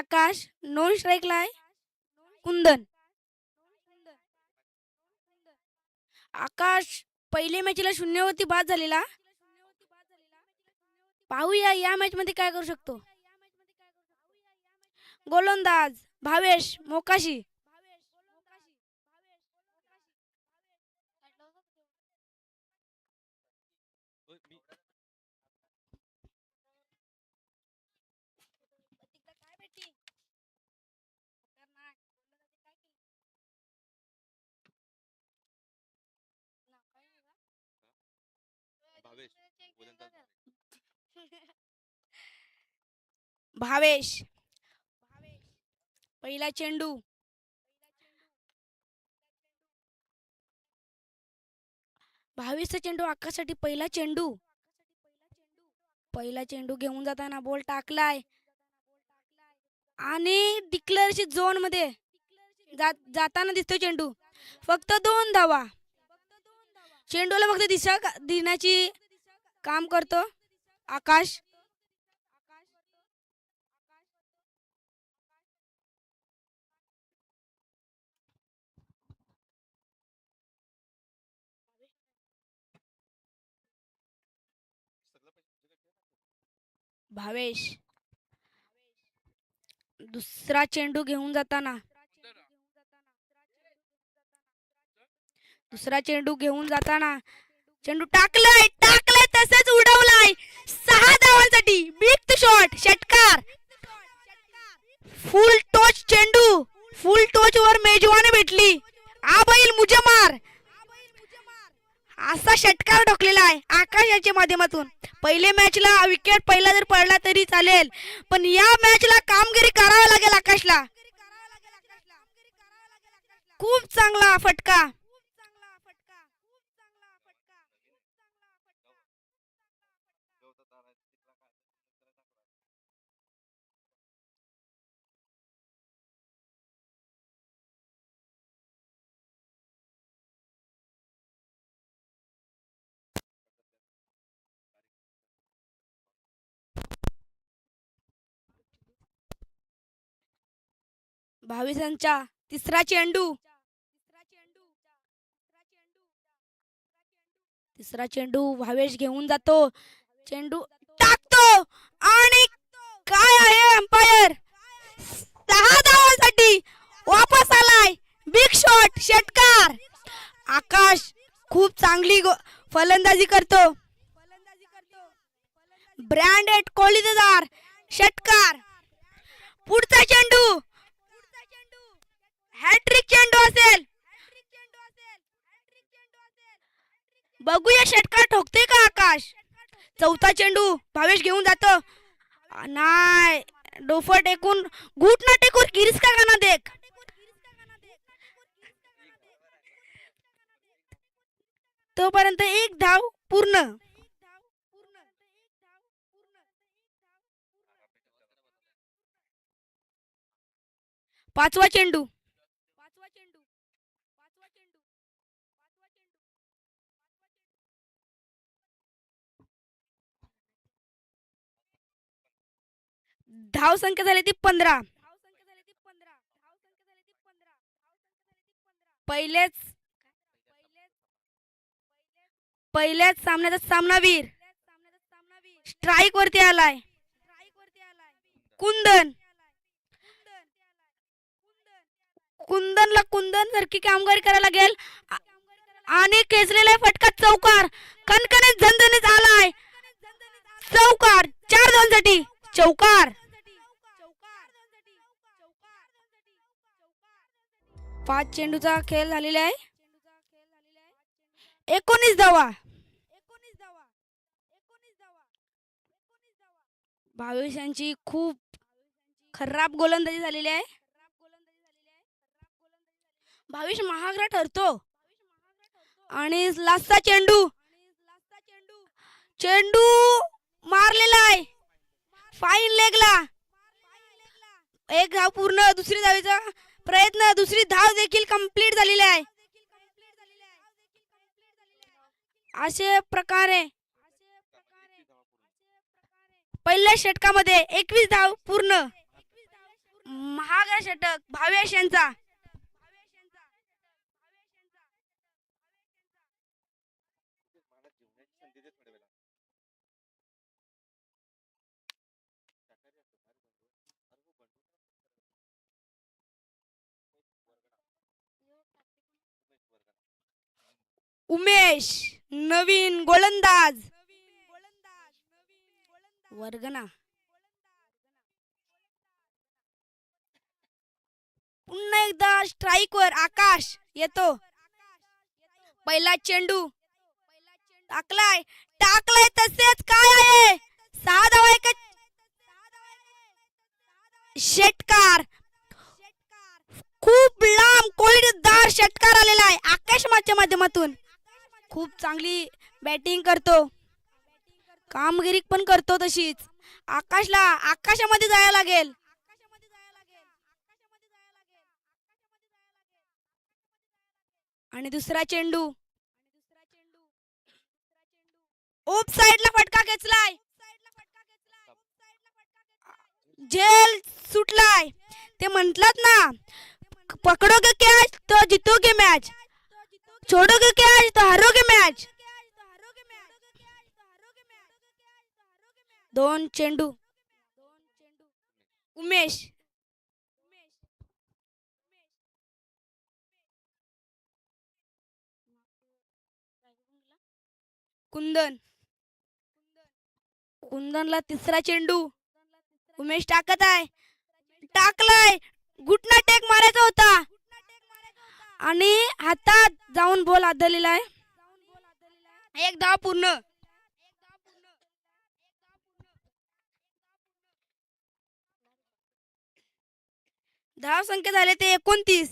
आकाश. Non स्ट्राईकला आहे कुंदन. आकाश पहिल्या मॅचला 0 वरती बाद झालेला. पाहूया या मॅच मध्ये काय करू शकतो. गोलंदाज भावेश मोकाशी. भावेश पहिला चेंडू. भावेशचा चेंडू आकाशसाठी पहिला चेंडू. पहिला चेंडू घेऊन जाताना बॉल टाकलाय आणि डिक्लेअरची झोन मध्ये जाताना दिसतोय चेंडू. फक्त 2 धावा. चेंडूला फक्त दिशा देण्याची काम करतो आकाश. भावेश दुसरा चेंडू घेऊन जाताना चेंडू टाकलाय तसंच उडवलाय. 6 धावांसाठी बिग शॉट षटकार. फुल टॉच चेंडू. फुल टॉच वर मेजवाने भेटली. आबैल मुझे मार असा षटकार ठोकलेला आहे आकाश याच्या माध्यमातून. पहिले मॅचला विकेट पहिला जर पडला तरी चालेल, पण या मॅचला कामगिरी करावं लागेल आकाशला. खूप चांगला फटका. भावेशांचा तिसरा चेंडू. भावेश घेऊन जातो. चेंडू टाकतो आणि काय आहे अंपायर. 6 धावांसाठी वापस आलाय. बिग शॉट षटकार. आकाश खूप चांगली फलंदाजी करतो. ब्रँडेड कोलिदार षटकार. पुढचा चेंडू हॅट्रिक चेंडू असेल. बघूया षटकार ठोकते का आकाश. चौथा चेंडू भावेश घेऊन जातो. नाही डोफर टेकून घुटना टेकून किरिस्का गाना देख. तोपर्यंत 1 धाव पूर्ण. पाचवा चेंडू. धाव संख्या झाली ती 15. पहिल्याच सामन्याचा सामनावीर स्ट्राइक वरती आलाय. कुंदनला कुंदन सारखी कामगिरी करायला लागेल आणि खेचलेला फटका चौकार. कणकणीत झणझणीत आलाय. चौकार 4 धावांसाठी चौकार. 5 चेंडूचा खेळ झालेला आहे. 19 धावा. भावेशांची खूप खराब गोलंदाजी झालेली आहे. भावेश महागडा ठरतो. आणि लास्टचा चेंडू मारलेला आहे फाईन लेगला. 1 धाव पूर्ण. दुसरी धावेचा प्रयत्न. दुसरी धाव देखील कंप्लीट झालेली आहे. अशा प्रकारे पहिल्या षटकामध्ये 21 धाव पूर्ण. महाग षटक भावेश यांचा. उमेश नवीन गोलंदाज वर्गना. पुन्हा एकदा स्ट्राइक वर आकाश येतो. पहिला चेंडू टाकलाय तसेच काय आहे 6 धावा. एक षटकार खूप लांब क्वालिटीदार षटकार आलेला आहे आकाश माच्या माध्यमातून. खूप चांगली बॅटिंग करतो, कामगिरी पण करतो तशीच. आकाशला आकाशामध्ये जायला लागेल. आणि दुसरा चेंडू ऑफ साइडला फटका खेचलाय. झेल सुटलाय. ते म्हटलात ना, पकडोगे कॅच तो जीतोगे मॅच, छोडोगे कॅच तो हारोगे मॅच. 2 चेंडू उमेश कुंदनला तिसरा चेंडू उमेश टाकत आहे. टाकलाय. घुटना टेक मारायचा होता आणि हातात जाऊन बॉल आदळलेला आहे. 1 धाव पूर्ण. धाव संख्या झाले ते 29.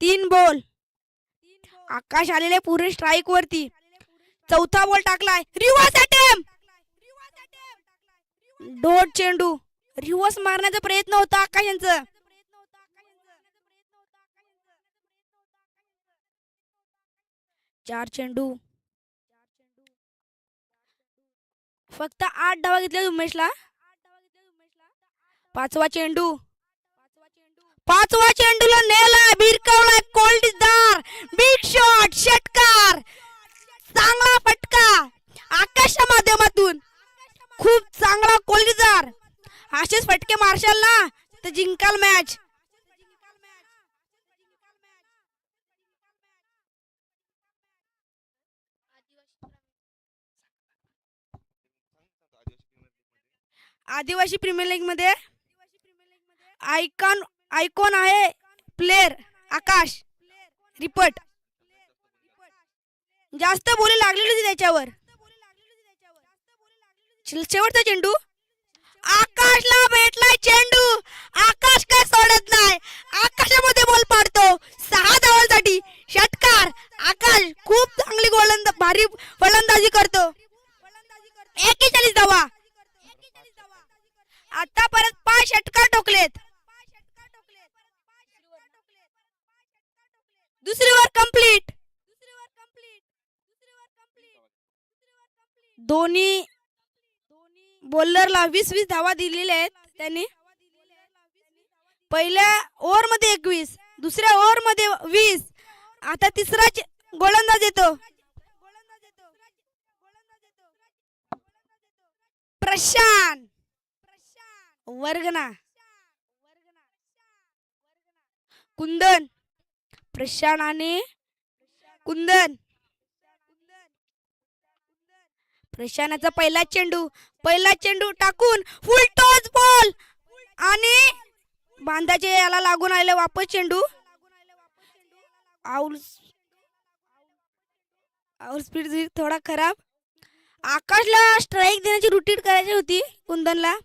3 बॉल. आकाश आलेले पुरे स्ट्राइक वरती. चौथा बॉल टाकलाय. Reverse attempt. डॉट चेंडू रिव्हर्स मारण्याचा प्रयत्न होता आकाश यांचा. 4 चेंडू. फक्त 8 धावा घेतल्या उमेशला. पाचवा चेंडूला नेलाय, भिरकावलाय. क्वालिटीदार बिग शॉट षटकार. चांगला फटका आकाशच्या माध्यमातून. खूप चांगला क्वालिटीदार. असेच फटके मारशाल ना तर जिंकाल मॅच. आदिवासी प्रीमियर लीग मध्ये आयकॉन आहे प्लेयर आकाश रिपट. जास्त बोली लागलेली होती त्याच्यावर. शेवटचा चेंडू आकाशला भेटलाय चेंडू. आकाश काय सोडत नाही. आकाशामध्ये बॉल पाडतो 6 धावांसाठी षटकार. आकाश खूप चांगली भारी फलंदाजी करतो. 41 धावा. आता परत 5 षटकार ठोकलेत. दुसरी ओव्हर कंप्लीट. दोन्ही बॉलरला 20-20 धावा दिलेल्या आहेत त्यांनी. पहिल्या ओव्हर मध्ये 21, दुसऱ्या ओव्हर मध्ये 20. आता तिसरा गोलंदाज येतो. प्रशांत वर्गना. कुंदन प्रशांत आणि कुंदन. प्रशांतचा पहिला चेंडू टाकून फुल टॉस बॉल आणि बांधाचे याला लागून आले. वापस चेंडू. आउट स्पीड थोडा खराब. आकाशला स्ट्राइक देण्याची रुटीन करायची होती कुंदनला,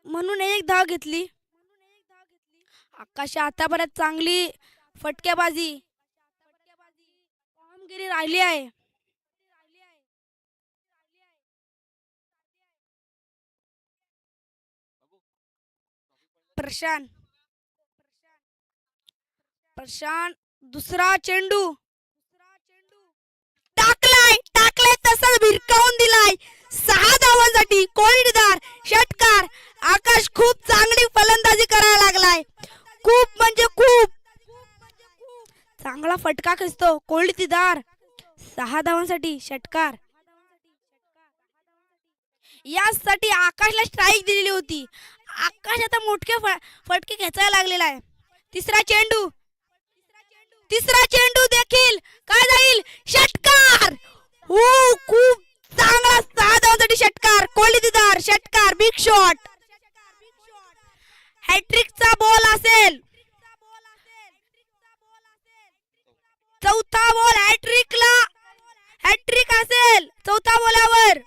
म्हणून 1 धाव घेतली. आकाश आतापर्यंत चांगली फटकेबाजी कामगिरी राहिली आहे. प्रशांत दुसरा चेंडू टाकलाय तसंच भिरकावून दिलाय. असतो कोळीतीदार 6 धावांसाठी षटकार. यासाठी आकाशला स्ट्राईक दिलेली होती. आकाश आता मोठे फटके खेचायला लागलेला आहे. तिसरा चेंडू देखील काय जाईल षटकार. हो खूप चांगला 6 धावांसाठी षटकार. कोळीतीदार षटकार बिग शॉट. हॅट्रिकचा बॉल असेल. चौथा बॉल हॅट्रिक असेल. चौथा बॉलावर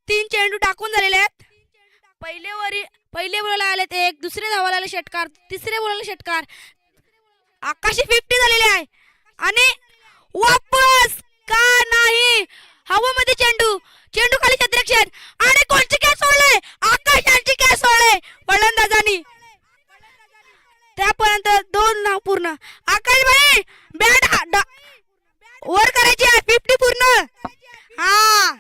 3 चेंडू टाकून झालेले आहेत. पहिले बॉलला आलेत 1, दुसरे धावाला आले षटकार, तिसरे बॉलला षटकार. आकाशी 50 झालेले आहे आणि वापस का नाही हवेमध्ये चेंडू खाली क्षेत्ररक्षण आणि कोणची कॅच सोडले आकाशाची कॅच सोडले फलंदाजांनी. त्यापर्यंत 2 धाव पूर्ण. आकाश भाई बॅट वर करायची आहे 50 पूर्ण. हा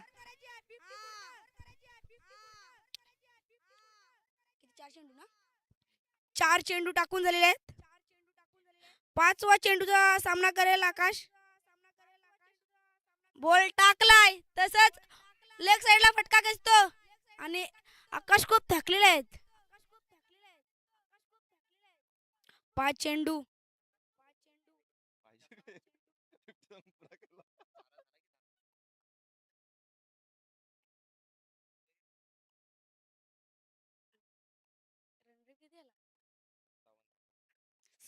4 चेंडू टाकून झालेले आहेत. 5वा चेंडूचा सामना करेल आकाश. बॉल टाकलाय तसंच लेग साइडला फटका खेचतो आणि आकाश खूप थकलेले आहेत. 5 चेंडू.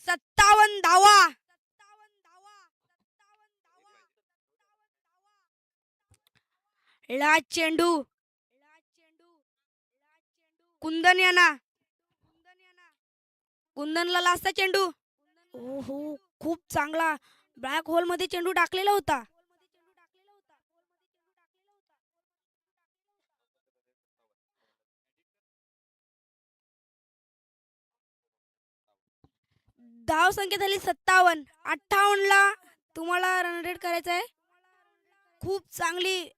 सत्तावन्न धावा. चेंडू कुंदनला लास्टचा चेंडू. ओहो खूप चांगला ब्लॅक होल मध्ये चेंडू टाकलेला होता. धाव संख्या झाली 57. 58ला तुम्हाला रन रेट करायचा आहे. खूप चांगली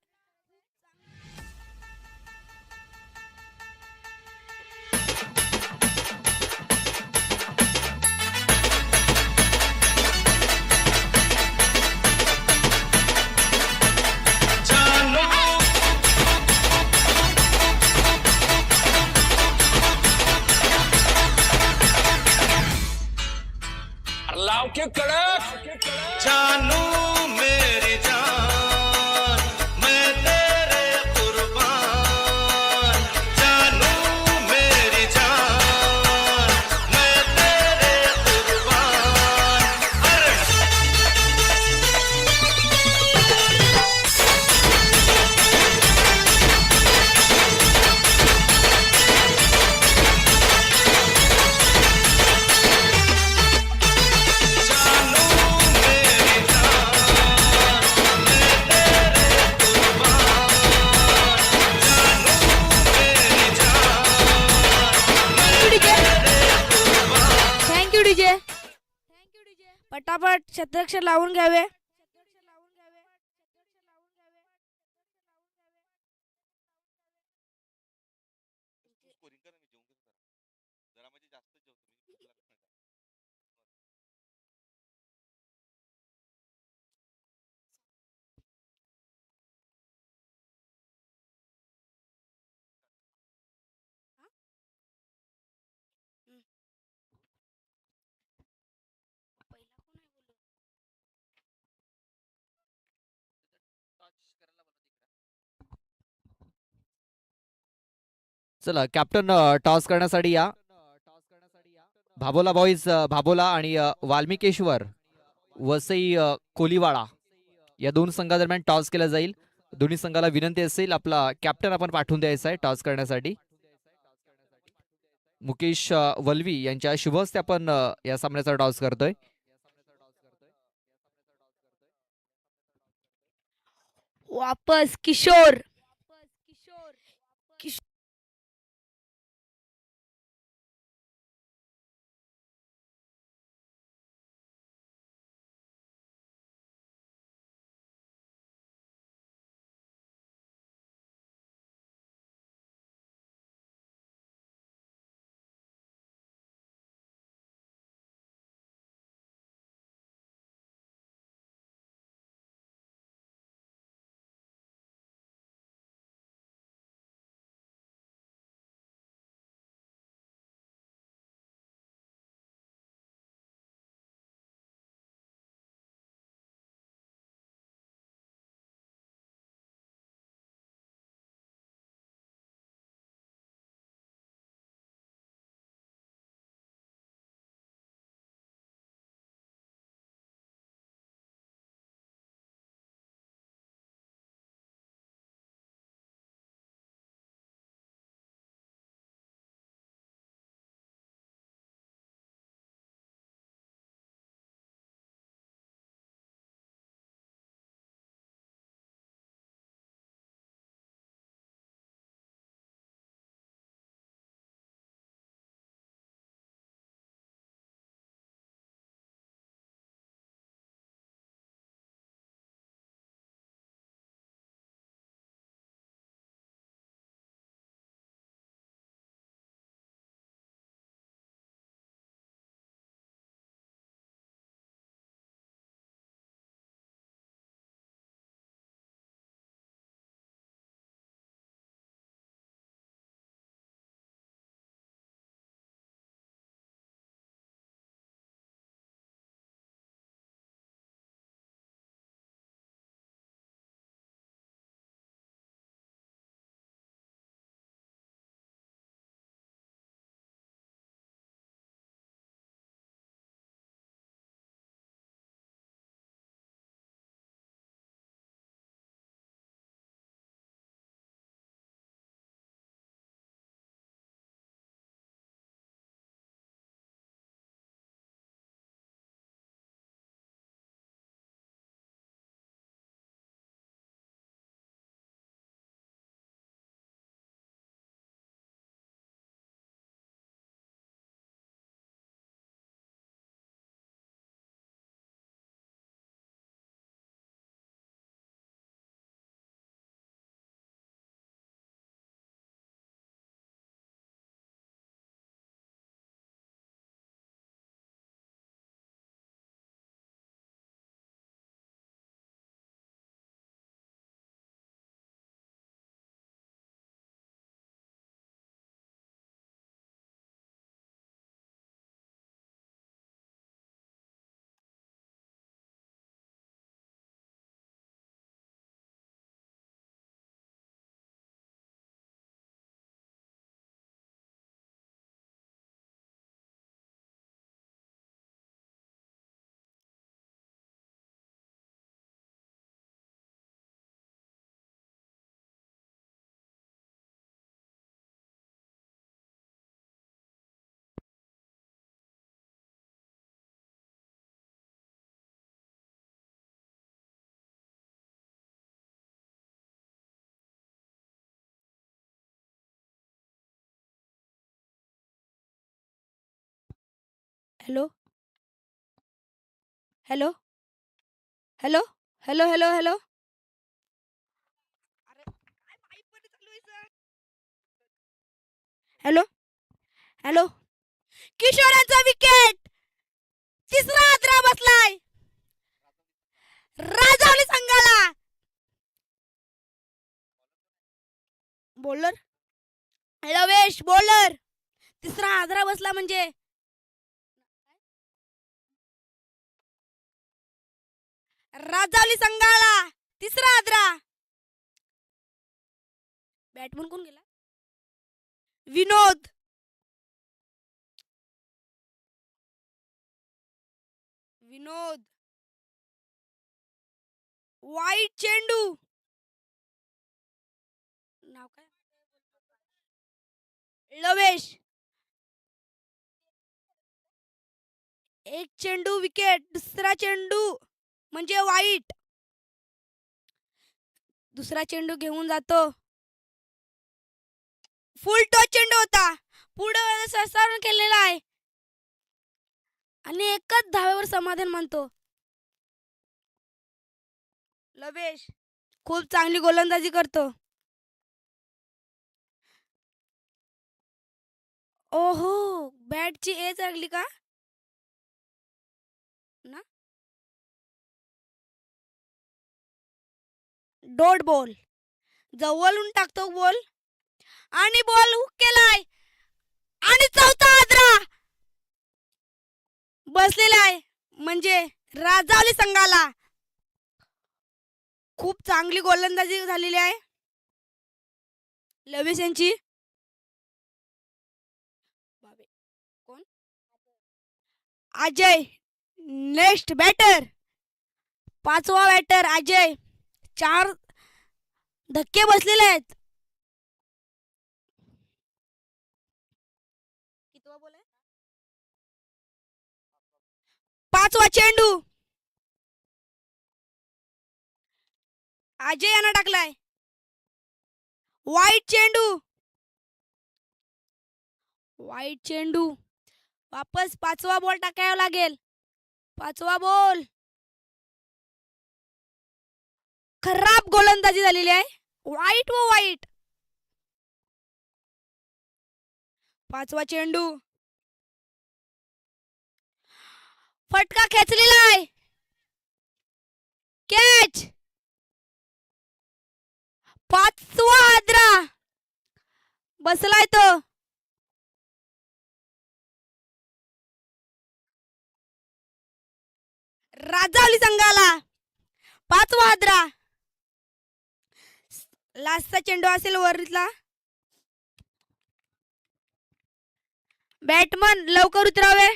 लाव के कड़क जानू मेरी जान मैं तेरे कुर्बान जानू मेरी जान मैं तेरे कुर्बान. अरे थँक्यू डीजे. पटापट क्षेत्ररक्षण लावून घ्यावे. चला कॅप्टन टॉस करण्यासाठी या. भाबोला बॉईज भाबोला आणि वाल्मिकेश्वर वसई कोलीवाडा या 2 संघादरम्यान टॉस केला जाईल. दोन्ही संघाला विनंती असेल आपला कॅप्टन आपण पाठवून द्यायचा आहे टॉस करण्यासाठी. मुकेश वल्वी यांच्या शुभ हस्ते आपण या सामन्याचा टॉस करतोय. वापस Kishore. Hello hello hello hello hello hello hello hello किशोरांचा विकेट तिसरा आद्रा बसलाय राजावली संघाला बॉलर लवेश बॉलर तिसरा आद्रा बसला म्हणजे राजावली संघाला तिसरा आद्रा बॅटमन कोण गेला विनोद विनोद वाईट चेंडू नाव काय लवेश एक चेंडू विकेट दुसरा चेंडू म्हणजे वाईट दुसरा चेंडू घेऊन जातो फुल टॉस चेंडू होता पुढे सरसावून केलेला आहे आणि एकच धावेवर समाधान मानतो लवेश खूप चांगली गोलंदाजी करतो ओहो बॅटची एज लागली का ना डॉट बॉल जवळून टाकतो बॉल आणि बॉल हुक केलाय आणि चौथा आद्रा बसलेला आहे म्हणजे राजावली संघाला खूप चांगली गोलंदाजी झालेली आहे लवेश यांची कोण अजय नेक्स्ट बॅटर पाचवा बॅटर अजय 4 धक्के बसलेले आहेत कितवा बॉल आहे पाचवा चेंडू अजय यानं टाकलाय वाईट चेंडू वापस पाचवा बॉल टाकावा लागेल पाचवा बॉल खराब गोलंदाजी झालेली आहे वाईट पाचवा चेंडू फटका खेचलेला आहे कॅच पाचवा आद्रा बसलाय तो राजावली संघाला पाचवा आद्रा लास्टचा चेंडू असेल वरला बॅटमन लवकर उतरावे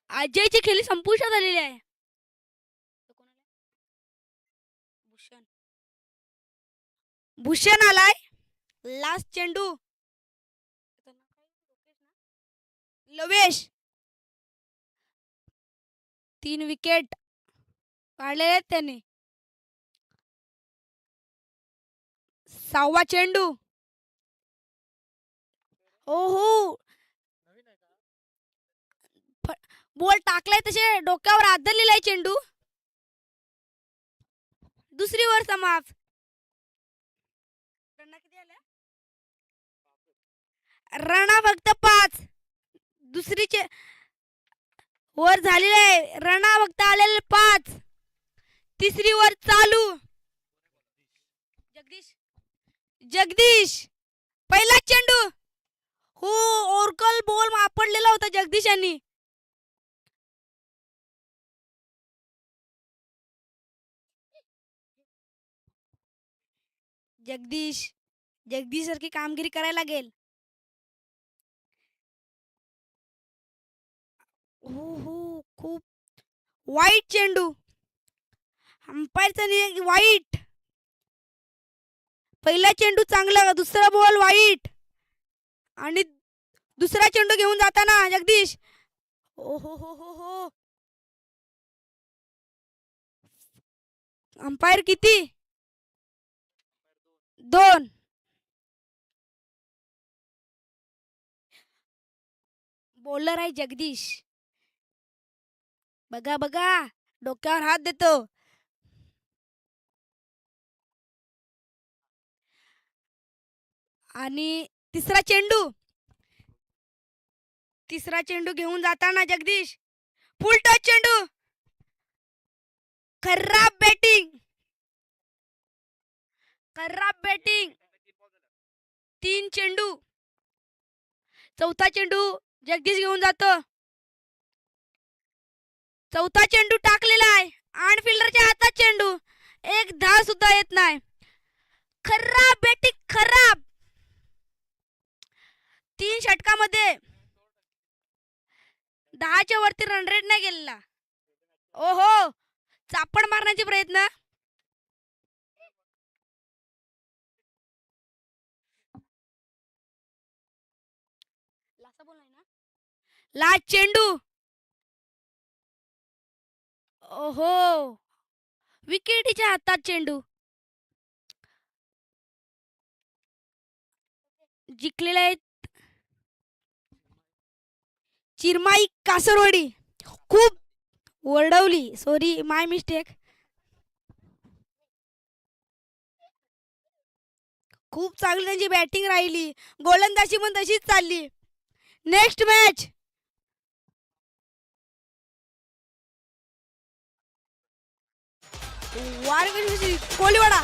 अजयची खेळी संपुष्टात आलेली आहे भूषण आलाय लास्ट चेंडू लवेश 3 विकेट काढलेले आहेत त्याने 6वा चेंडू ओहो बॉल टाकलाय तसे डोक्यावर आदरलेला आहे चेंडू दुसरी वर समाप्त रणा फक्त 5 दुसरीचे वर झालेले आहे रणा फक्त आलेले 5 तिसरी वर चालू जगदीश पहिला चेंडू हो ओरकल बॉल आपडलेला होता जगदीश यांनी जगदीश सारखी कामगिरी करायला लागेल हो खूप वाईट चेंडू अंपायरचा वाईट पहिला चेंडू चांगला दुसरा बॉल वाईट आणि दुसरा चेंडू घेऊन जाताना जगदीश हो अंपायर किती 2 बॉलर आहे जगदीश. बघा बघा डोक्यावर हात देतो. आणि तिसरा चेंडू घेऊन जाताना जगदीश फुल टच चेंडू. खराब बॅटिंग. 3 चेंडू. चौथा चेंडू जगदीश घेऊन जातो. चौथा चेंडू टाकलेला आहे आणि फिल्डरच्या हातात चेंडू. एक धाव सुद्धा येत नाही. खराब बॅटिंग खराब. 3 षटकामध्ये 10च्या वरती रन रेट नाही गेलेला. ओहो चापड मारण्याचे प्रयत्न. लास्ट चेंडू. ओहो विकेटीच्या हातात चेंडू. जिंकलेले आहेत चिरमाई कासरवाडी. खूप ओरडवली, सॉरी माय मिस्टेक. खूप चांगली त्यांची बॅटिंग राहिली. गोलंदाजी पण तशीच चालली. Next match Koliwada.